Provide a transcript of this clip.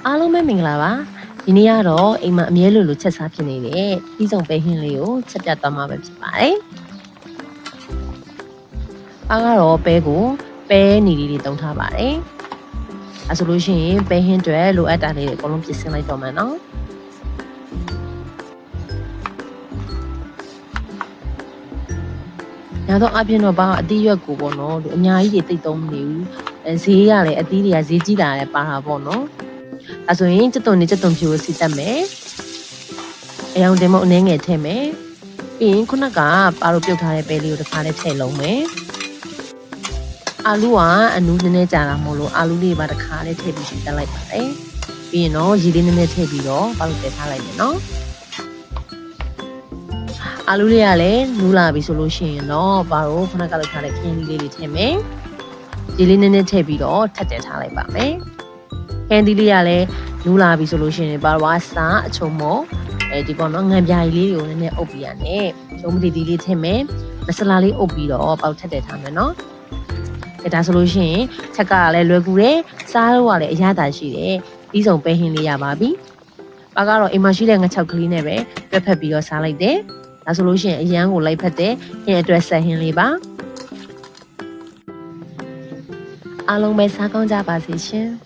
အားလုံးပဲမင်္ဂလာပါဒီနေ့ကတော့အိမ်မှာအမြဲလိုချက်စားဖြစ်နေတဲ့ပြီးဆုံးပဲဟင်းလေးကိုချက်ပြသွားမှာပဲဖြစ်ပါတယ်အားကတော့ပဲကိုပဲနီလေးတွေတုံးထားပါတယ်အဲဆိုလို့ရှိရင်ပဲဟင်းတွေလိုအပ်တာလေးတွေအကုန်လုံးပြင်ဆင်လိုက်တော့မှာနော်ညာတော့အပြင်တော့ဘာအသီးရွက်ကိုပေါ့နော်အများကြီးတွေတိတ်သုံးမနေဘူးဈေးရလေအသီးတွေကဈေးကြီးလာတယ်ပါတာပေါ့နော်အဲဆိုရင်စက်သွန်ဖြူကိုစီတက်မယ်အယောင်တင်မအနှဲငယ်ထည့်မယ်ပြီးရင်ခုနကပါလို့ပြုတ်ထားတဲ့ပဲလေးကိုတစ်ခါလေးထည့်လုံးမယ်အာလူကအနူးနည်းနည်းကြာတာမို့လို့အာလူလေးပါတစ်ခါလေးထည့်ပြီးစီတက်လိုက်ပါတယ်ပြီးရင်တော့ရေလေးနည်းနည်းထည့်ပြီးတော့ပါလို့တည်ထားလိုက်မယ်နော်အာလူလေးကလည်းနူးလာပြီဆိုလို့ရှိရင်တော့ပါတော့ခုနကလောက်ထားတဲ့ခင်းလေးတွေထည့်မယ်ရေလေးနည်းနည်းထည့်ပြီးတော့ထပ်တည်ထားလိုက်ပါမယ်ခင်းသီးလေးကလည်းနူးလာပြီဆိုလို့ရှိရင်ပါတော့စားအချုံမောဒီပေါ့နော်ငံပြားကြီးလေးတွေကိုနည်းနည်းအုပ်ပြီးရတယ်ရုံးမတီတီလေးထည့်မယ်မဆလာလေးအုပ်ပြီးတော့ပေါက်ထက်တည်ထားမယ်နော်ဒါဆိုလို့ရှိရင်ချက်ကလည်းလွယ်ကူတယ်စားလို့ကလည်းအရသာရှိတယ်ပြီးဆုံးပဲဟင်းလေးရပါပြီပါကတော့အိမ်မှာရှိတဲ့ငချောက်ကလေးနဲ့ပဲတွက်ဖက်ပြီးတော့စားလိုက်တယ်ဒါဆိုလို့ရှိရင်အရန်ကိုလိုက်ဖက်တဲ့ဟင်းအတွက်ဆက်ဟင်းလေးပါအားလုံးပဲစားကောင်းကြပါစေရှင်